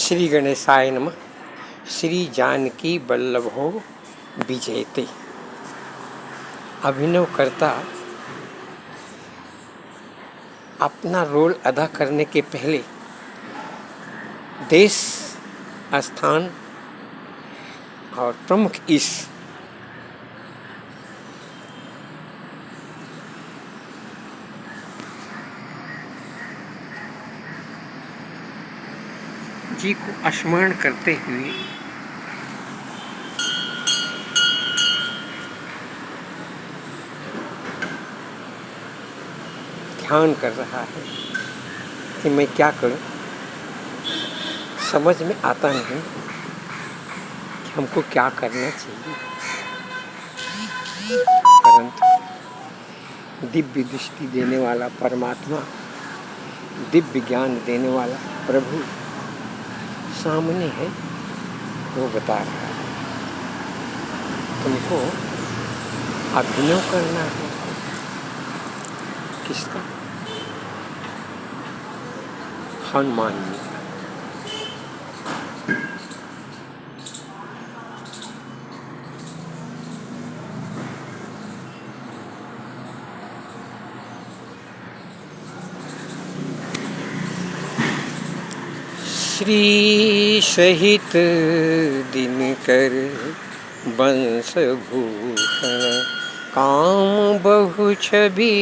श्री गणेशाय नमः। श्री जानकी वल्लभो विजयते। अभिनवकर्ता अपना रोल अदा करने के पहले देश, स्थान और प्रमुख इस जी को स्मरण करते हुए ध्यान कर रहा है कि मैं क्या करूं। समझ में आता नहीं कि हमको क्या करना चाहिए, परंतु दिव्य दृष्टि देने वाला परमात्मा, दिव्य ज्ञान देने वाला प्रभु सामने है। वो बता रहा है तुमको अभिनव करना है। किसका? हनुमान जी का। श्री सहित दिनकर वंशभूषण काम बहु छवि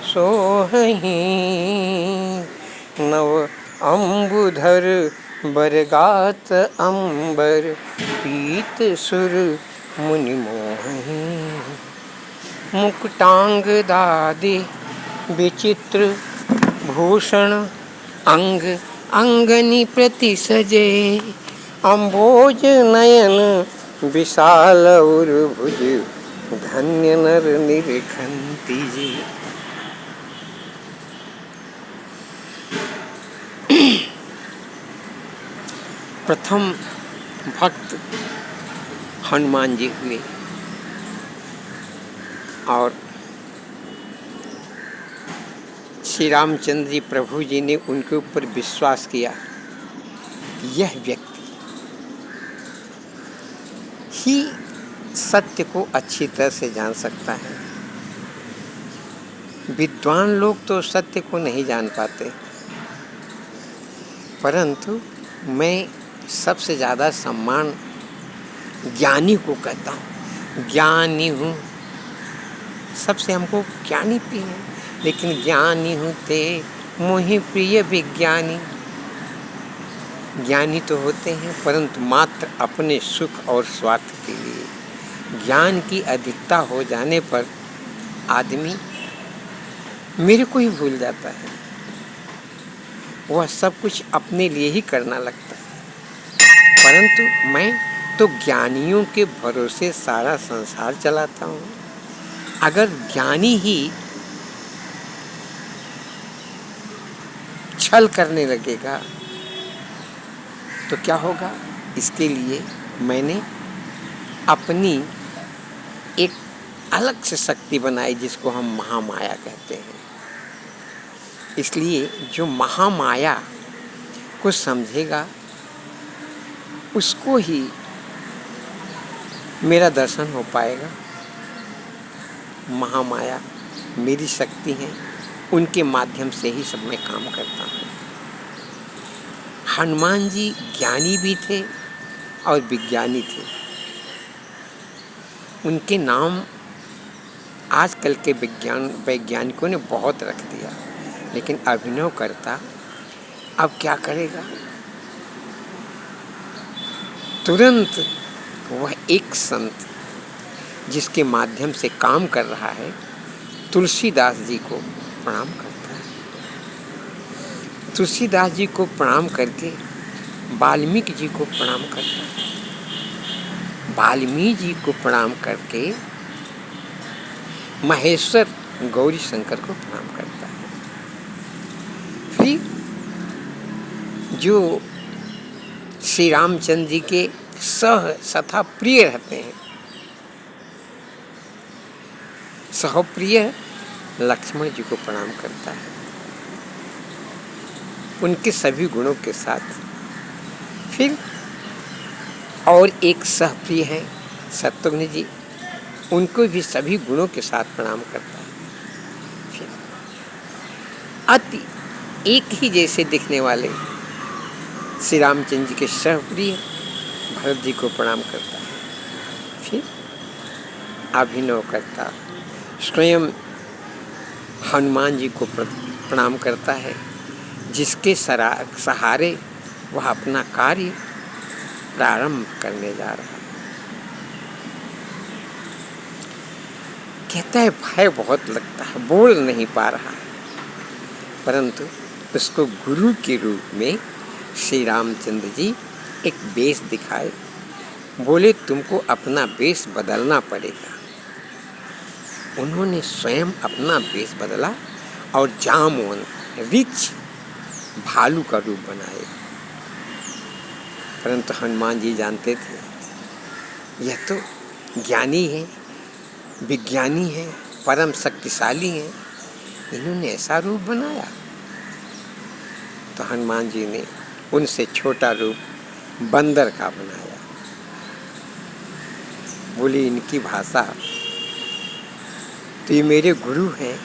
सोहहि। नव अम्बुधर बरगात अंबर पीत सुर मुनि मोहि। मुकुटांग दादि विचित्र भूषण अंग अंगनी प्रति सजे। अम्बोज नयन विशाल उर्भुज धन्य नर निरखंती जी। प्रथम भक्त हनुमान जी हुए और श्री रामचंद्र जी प्रभु जी ने उनके ऊपर विश्वास किया। यह व्यक्ति ही सत्य को अच्छी तरह से जान सकता है। विद्वान लोग तो सत्य को नहीं जान पाते, परंतु मैं सबसे ज़्यादा सम्मान ज्ञानी को करता हूँ। ज्ञानी हूँ, सबसे हमको ज्ञानी प्रिय है, लेकिन ज्ञानी हूँ ते मोहि प्रिय विज्ञानी। ज्ञानी तो होते हैं, परंतु मात्र अपने सुख और स्वार्थ के लिए। ज्ञान की अधिकता हो जाने पर आदमी मेरे को ही भूल जाता है। वह सब कुछ अपने लिए ही करना लगता है। परंतु मैं तो ज्ञानियों के भरोसे सारा संसार चलाता हूँ। अगर ज्ञानी ही छल करने लगेगा तो क्या होगा? इसके लिए मैंने अपनी एक अलग से शक्ति बनाई, जिसको हम महामाया कहते हैं। इसलिए जो महामाया को समझेगा उसको ही मेरा दर्शन हो पाएगा। महामाया मेरी शक्ति है, उनके माध्यम से ही सब मैं काम करता हूँ। हनुमान जी ज्ञानी भी थे और विज्ञानी थे। उनके नाम आजकल के वैज्ञानिकों ने बहुत रख दिया, लेकिन अभिनवकर्ता अब क्या करेगा? तुरंत वह एक संत जिसके माध्यम से काम कर रहा है, तुलसीदास जी को प्रणाम करता है। तुलसीदास जी को प्रणाम करके वाल्मीकि जी को प्रणाम करता है। वाल्मीकि जी को प्रणाम करके महेश्वर गौरी शंकर को प्रणाम करता है। फिर जो श्री रामचंद्र जी के सथा प्रिय रहते हैं, सहप्रिय लक्ष्मण जी को प्रणाम करता है। उनके सभी गुणों के साथ फिर और एक सहप्रिय हैं शत्रुघ्न जी, उनको भी सभी गुणों के साथ प्रणाम करता है। फिर अति एक ही जैसे दिखने वाले श्री रामचंद्र जी के सहप्रिय भरत जी को प्रणाम करता है। फिर अभिनव करता स्वयं हनुमान जी को प्रणाम करता है, जिसके सहारे वह अपना कार्य प्रारंभ करने जा रहा है। कहता है भय बहुत लगता है, बोल नहीं पा रहा है, परंतु उसको गुरु के रूप में श्री रामचंद्र जी एक वेश दिखाए। बोले तुमको अपना वेश बदलना पड़ेगा। उन्होंने स्वयं अपना वेश बदला और जामवंत रिच भालू का रूप बनाए। परंतु हनुमान जी जानते थे यह तो ज्ञानी है, विज्ञानी है, परम शक्तिशाली है, इन्होंने ऐसा रूप बनाया। तो हनुमान जी ने उनसे छोटा रूप बंदर का बनाया। बोली इनकी भाषा, तो ये मेरे गुरु हैं,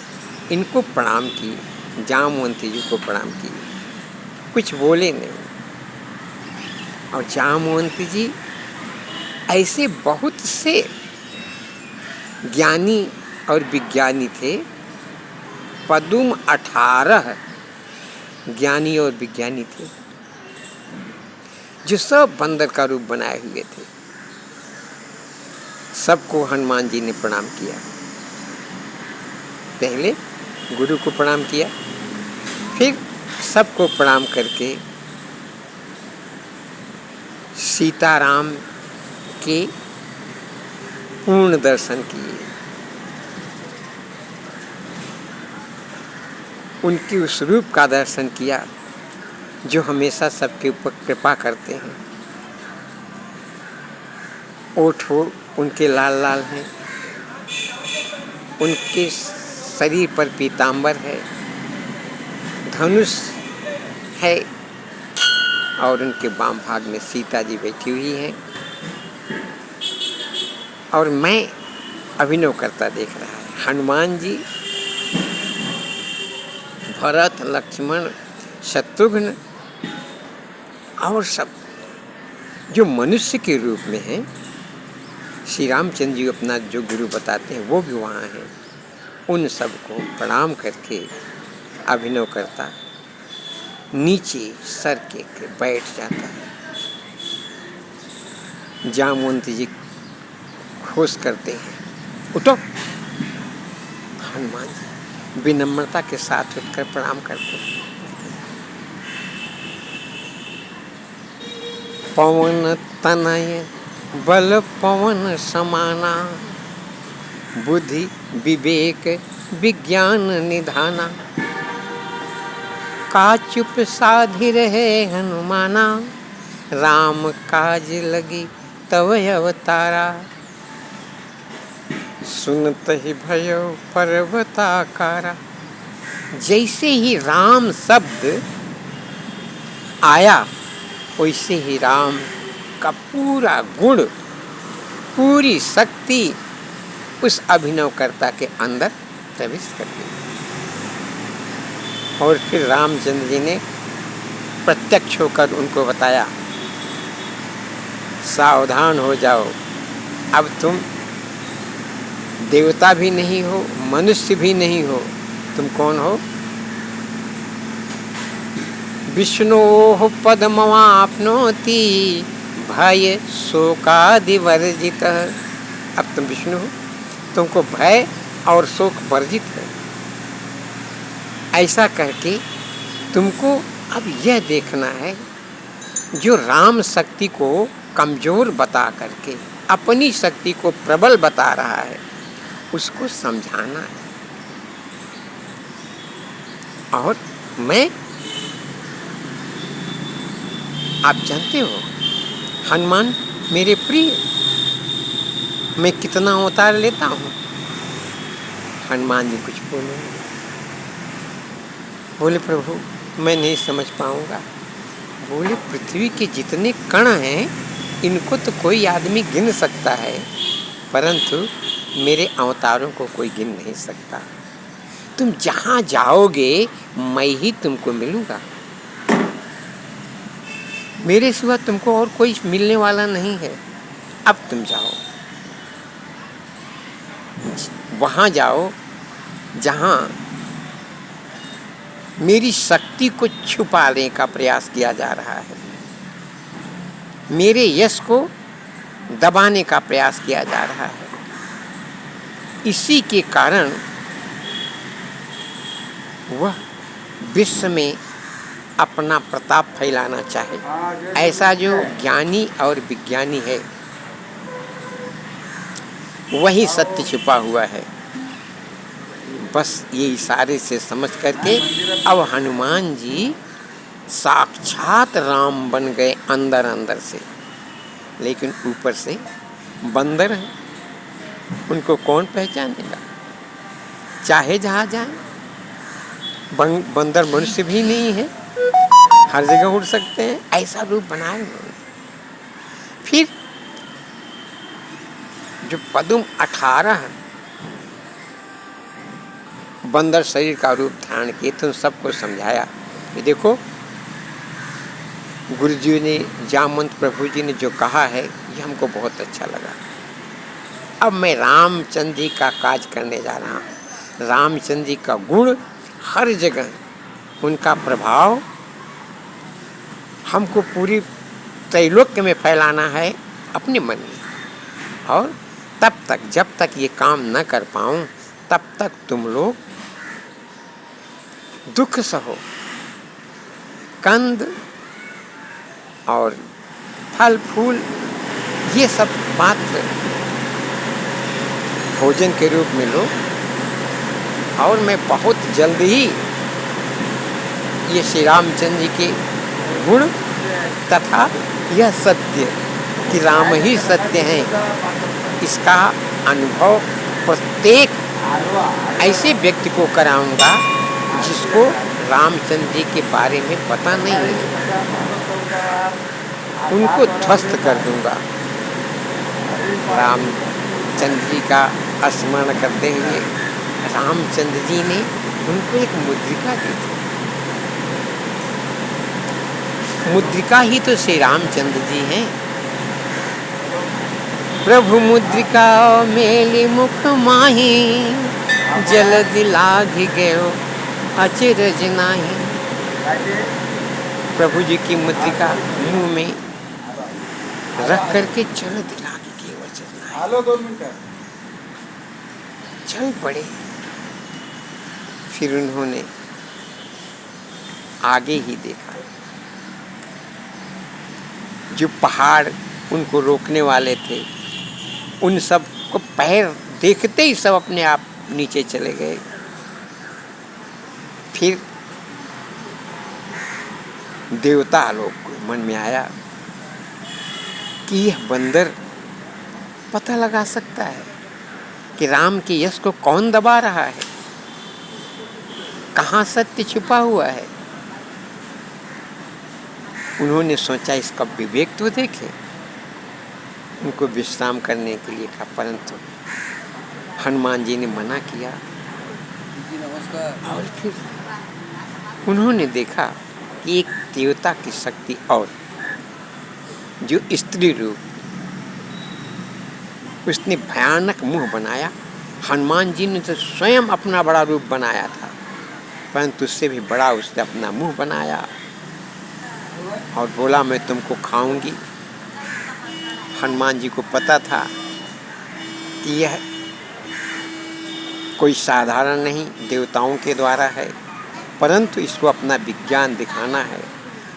इनको प्रणाम किए, जामवंत जी को प्रणाम किए, कुछ बोले नहीं। और जामवंत जी ऐसे बहुत से ज्ञानी और विज्ञानी थे, पदुम 18 ज्ञानी और विज्ञानी थे, जो सब बंदर का रूप बनाए हुए थे। सबको हनुमान जी ने प्रणाम किया। पहले गुरु को प्रणाम किया, फिर सबको प्रणाम करके सीताराम के पूर्ण दर्शन किए। उनके उस रूप का दर्शन किया जो हमेशा सबके ऊपर कृपा करते हैं। ओठ उनके लाल लाल हैं, उनके शरीर पर पीतांबर है, धनुष है, और उनके वाम भाग में सीता जी बैठी हुई हैं। और मैं अभिनव करता देख रहा है। हनुमान जी, भरत, लक्ष्मण, शत्रुघ्न और सब जो मनुष्य के रूप में हैं, श्री रामचंद्र जी अपना जो गुरु बताते हैं वो भी वहाँ हैं। उन सबको प्रणाम करके अभिनव करता नीचे सर के बैठ जाता है। जामवंत जी घोष करते हैं, उठो। हनुमान जी विनम्रता के साथ उठकर प्रणाम करते हैं। पवन तनय बल पवन समाना, बुद्धि विवेक विज्ञान निधाना, का चुप साधि रहे हनुमाना, राम काज लगी तव अवतारा, सुनत ही भयो पर्वताकारा। जैसे ही राम शब्द आया, वैसे ही राम का पूरा गुण, पूरी शक्ति उस अभिनवकर्ता के अंदर प्रवेश कर गई। और फिर रामचंद्र जी ने प्रत्यक्ष होकर उनको बताया, सावधान हो जाओ, अब तुम देवता भी नहीं हो, मनुष्य भी नहीं हो, तुम कौन हो? विष्णोः पद्ममाप्नोति भय शोकादिवर्जितः। अब तुम विष्णु हो, तुमको भय और शोक वर्जित है। ऐसा करके तुमको अब यह देखना है, जो राम शक्ति को कमजोर बता करके अपनी शक्ति को प्रबल बता रहा है, उसको समझाना है। और मैं, आप जानते हो हनुमान मेरे प्रिय, मैं कितना अवतार लेता हूँ। हनुमान जी कुछ बोले नहीं। बोले प्रभु मैं नहीं समझ पाऊंगा, बोले पृथ्वी के जितने कण हैं इनको तो कोई आदमी गिन सकता है, परंतु मेरे अवतारों को कोई गिन नहीं सकता। तुम जहाँ जाओगे मैं ही तुमको मिलूंगा, मेरे सिवा तुमको और कोई मिलने वाला नहीं है। अब तुम जाओ, वहाँ जाओ जहाँ मेरी शक्ति को छुपाने का प्रयास किया जा रहा है, मेरे यश को दबाने का प्रयास किया जा रहा है। इसी के कारण वह विश्व में अपना प्रताप फैलाना चाहे। ऐसा जो ज्ञानी और विज्ञानी है वही सत्य छुपा हुआ है। बस ये इशारे से समझ करके अब हनुमान जी साक्षात राम बन गए अंदर अंदर से, लेकिन ऊपर से बंदर हैं, उनको कौन पहचानेगा। चाहे जहाँ जाए, बंदर मनुष्य भी नहीं है, हर जगह उड़ सकते हैं, ऐसा रूप बनाया उन्होंने। फिर जो पद्म 18 बंदर शरीर का रूप धारण किए तो सबको समझाया कि देखो गुरु जी ने, जामवंत प्रभु जी ने जो कहा है ये हमको बहुत अच्छा लगा। अब मैं रामचंद्र जी का काज करने जा रहा हूँ। रामचंद्र जी का गुण हर जगह, उनका प्रभाव हमको पूरी त्रैलोक्य में फैलाना है अपने मन में। और तब तक, जब तक ये काम न कर पाऊँ तब तक तुम लोग दुख सहो। कंद और फल फूल ये सब मात्र भोजन के रूप में लो, और मैं बहुत जल्द ही ये श्री रामचंद्र जी के गुण तथा यह सत्य कि राम ही सत्य हैं, इसका अनुभव प्रत्येक ऐसे व्यक्ति को कराऊंगा जिसको रामचंद्र जी के बारे में पता नहीं है, उनको ध्वस्त कर दूंगा। रामचंद्र जी का स्मरण करते हुए रामचंद्र जी ने उनको एक मुद्रिका दी थी। मुद्रिका ही तो श्री रामचंद्र जी हैं। प्रभु मुद्रिका मेली मुख माही, जलद लाघि गयो अचरज नाही। प्रभु जी की मुद्रिका मुंह में रख करके जलद लाघि गयो अचरज नाही, चल पड़े। फिर उन्होंने आगे ही देखा, जो पहाड़ उनको रोकने वाले थे उन सब को पैर देखते ही सब अपने आप नीचे चले गए। फिर देवता लोग को मन में आया कि यह बंदर पता लगा सकता है कि राम के यश को कौन दबा रहा है, कहाँ सत्य छुपा हुआ है। उन्होंने सोचा इसका विवेक तो देखे, उनको विश्राम करने के लिए कहा, परंतु हनुमान जी ने मना किया। और फिर उन्होंने देखा कि एक देवता की शक्ति और जो स्त्री रूप, उसने भयानक मुंह बनाया। हनुमान जी ने तो स्वयं अपना बड़ा रूप बनाया था, परंतु उससे भी बड़ा उसने अपना मुंह बनाया और बोला मैं तुमको खाऊंगी। हनुमान जी को पता था कि यह कोई साधारण नहीं, देवताओं के द्वारा है, परंतु इसको अपना विज्ञान दिखाना है।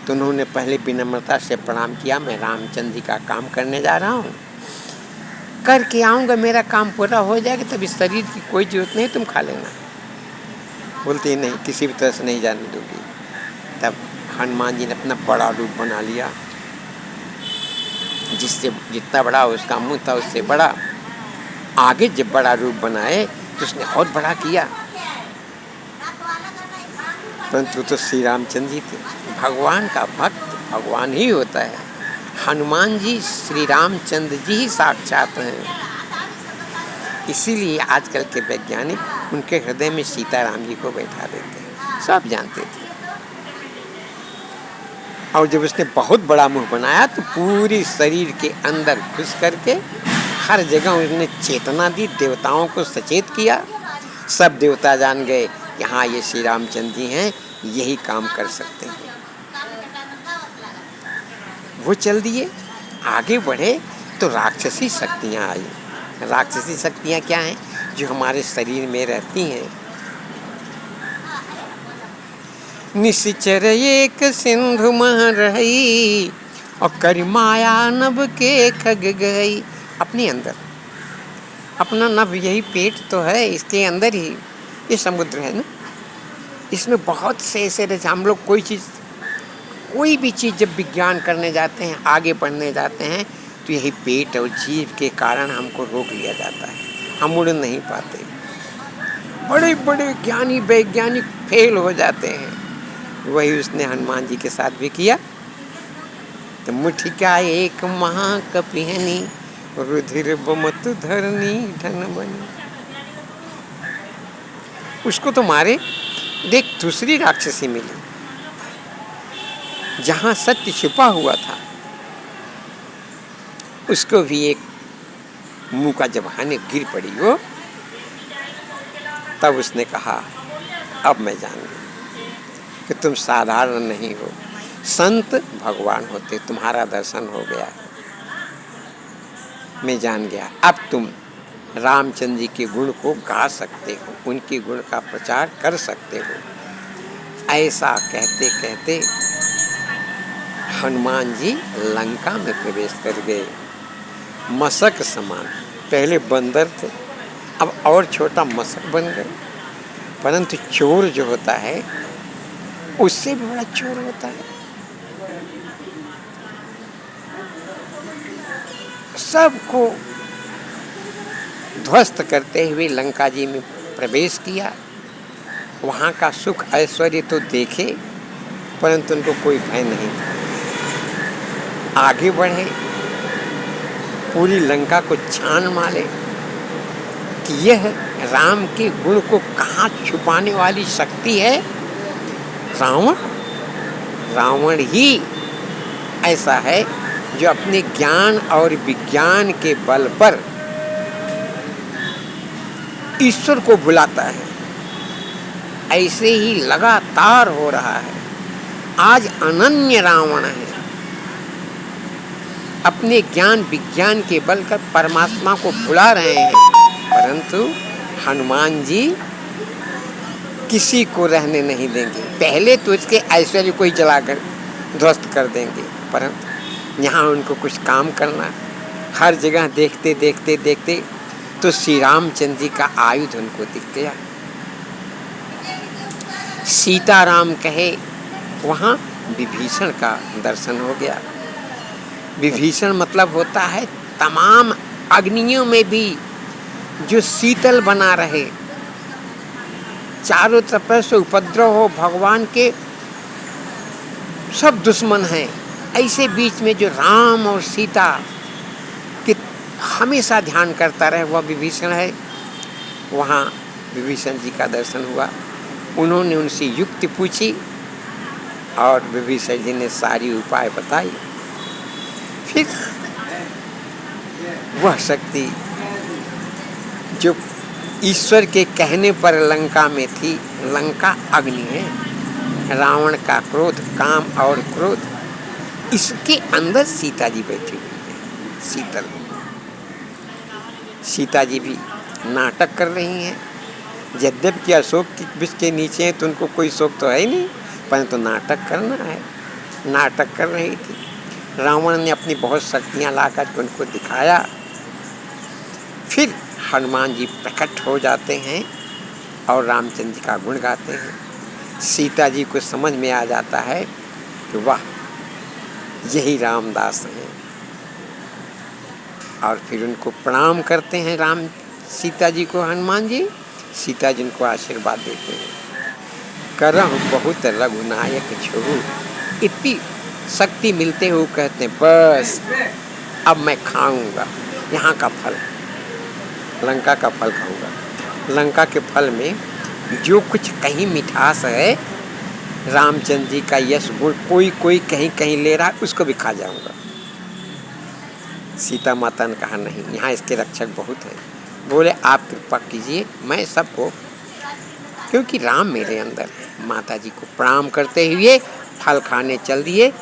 तो उन्होंने पहले विनम्रता से प्रणाम किया, मैं रामचंद्र जी का काम करने जा रहा हूँ, करके आऊँगा, मेरा काम पूरा हो जाएगा, तब इस शरीर की कोई जरूरत नहीं, तुम खा लेना। बोलते नहीं, किसी भी तरह से नहीं जाने दूंगी। तब हनुमान जी ने अपना बड़ा रूप बना लिया, जिससे जितना बड़ा उसका मुंह था उससे बड़ा। आगे जब बड़ा रूप बनाए तो उसने और बड़ा किया, परंतु तो श्री रामचंद्र जी थे, भगवान का भक्त, भगवान ही होता है। हनुमान जी श्री रामचंद्र जी ही साक्षात हैं। इसीलिए आजकल के वैज्ञानिक उनके हृदय में सीताराम जी को बैठा देते हैं, सब जानते थे। और जब उसने बहुत बड़ा मुंह बनाया तो पूरी शरीर के अंदर घुस करके हर जगह उसने चेतना दी, देवताओं को सचेत किया। सब देवता जान गए कि हाँ, ये श्री रामचंद्र जी हैं, यही काम कर सकते हैं। वो चल दिए, आगे बढ़े तो राक्षसी शक्तियाँ आई। राक्षसी शक्तियाँ क्या हैं? जो हमारे शरीर में रहती हैं। निश्चर एक सिंधु मह रही और कर माया नभ के खग गई। अपने अंदर अपना नभ, यही पेट तो है, इसके अंदर ही ये समुद्र है ना। इसमें बहुत से ऐसे रहते, हम लोग कोई भी चीज़ जब विज्ञान करने जाते हैं, आगे बढ़ने जाते हैं, तो यही पेट और जीव के कारण हमको रोक लिया जाता है, हम उड़ नहीं पाते। बड़े बड़े ज्ञानी वैज्ञानिक फेल हो जाते हैं। वही उसने हनुमान जी के साथ भी किया। तो मुठिका एक महाकपिहनी रुधिर बमत धरनी धन बनी। उसको तो मारे। देख, दूसरी राक्षसी मिली, जहां सत्य छिपा हुआ था, उसको भी एक मुंह का जब हानि गिर पड़ी वो, तब उसने कहा अब मैं जान गई कि तुम साधारण नहीं हो, संत भगवान होते, तुम्हारा दर्शन हो गया, मैं जान गया। अब तुम रामचंद्र जी के गुण को गा सकते हो, उनके गुण का प्रचार कर सकते हो। ऐसा कहते कहते हनुमान जी लंका में प्रवेश कर गए। मशक समान, पहले बंदर थे, अब और छोटा मशक बन गए। परंतु चोर जो होता है उससे भी बड़ा चोर होता है। सबको ध्वस्त करते हुए लंका जी में प्रवेश किया। वहाँ का सुख ऐश्वर्य तो देखे, परंतु उनको कोई भय नहीं था। आगे बढ़े, पूरी लंका को छान मारे कि यह राम के गुण को कहाँ छुपाने वाली शक्ति है। रावण ही ऐसा है जो अपने ज्ञान और विज्ञान के बल पर ईश्वर को भुलाता है। ऐसे ही लगातार हो रहा है। आज अनन्य रावण है, अपने ज्ञान विज्ञान के बल पर परमात्मा को भुला रहे हैं। परंतु हनुमान जी किसी को रहने नहीं देंगे। पहले तो इसके ऐश्वर्य को ही जलाकर ध्वस्त कर देंगे, परंतु यहाँ उनको कुछ काम करना। हर जगह देखते देखते देखते तो श्री रामचंद्र जी का आयुध उनको दिख गया। सीताराम कहे, वहाँ विभीषण का दर्शन हो गया। विभीषण मतलब होता है तमाम अग्नियों में भी जो शीतल बना रहे, चारों तरफ से उपद्रव हो, भगवान के सब दुश्मन हैं, ऐसे बीच में जो राम और सीता के हमेशा ध्यान करता रहे, वह विभीषण है। वहाँ विभीषण जी का दर्शन हुआ। उन्होंने उनसे युक्ति पूछी और विभीषण जी ने सारी उपाय बताई। फिर वह शक्ति जो ईश्वर के कहने पर लंका में थी, लंका अग्नि है, रावण का क्रोध, काम और क्रोध, इसके अंदर सीता जी बैठी हुई है, शीतल। सीता जी भी नाटक कर रही हैं। यद्यपि अशोक की वृक्ष के नीचे हैं तो उनको कोई शोक तो है ही नहीं, परंतु नाटक करना है, नाटक कर रही थी। रावण ने अपनी बहुत शक्तियाँ लाकर के उनको दिखाया। फिर हनुमान जी प्रकट हो जाते हैं और रामचंद्र जी का गुण गाते हैं। सीता जी को समझ में आ जाता है कि वाह, यही रामदास हैं। और फिर उनको प्रणाम करते हैं सीता जी को हनुमान जी। सीता जी उनको आशीर्वाद देते हैं। करहु बहुत रघुनायक छोहु इति शक्ति मिलते हुए कहते हैं बस अब मैं खाऊंगा यहाँ का फल, लंका का फल खाऊंगा। लंका के फल में जो कुछ कहीं मिठास है, रामचंद्र जी का यश गुण कोई कोई कहीं कहीं ले रहा है, उसको भी खा जाऊंगा। सीता माता ने कहा नहीं, यहाँ इसके रक्षक बहुत हैं। बोले आप कृपा कीजिए, मैं सबको, क्योंकि राम मेरे अंदर है। माता जी को प्रणाम करते हुए फल खाने चल दिए।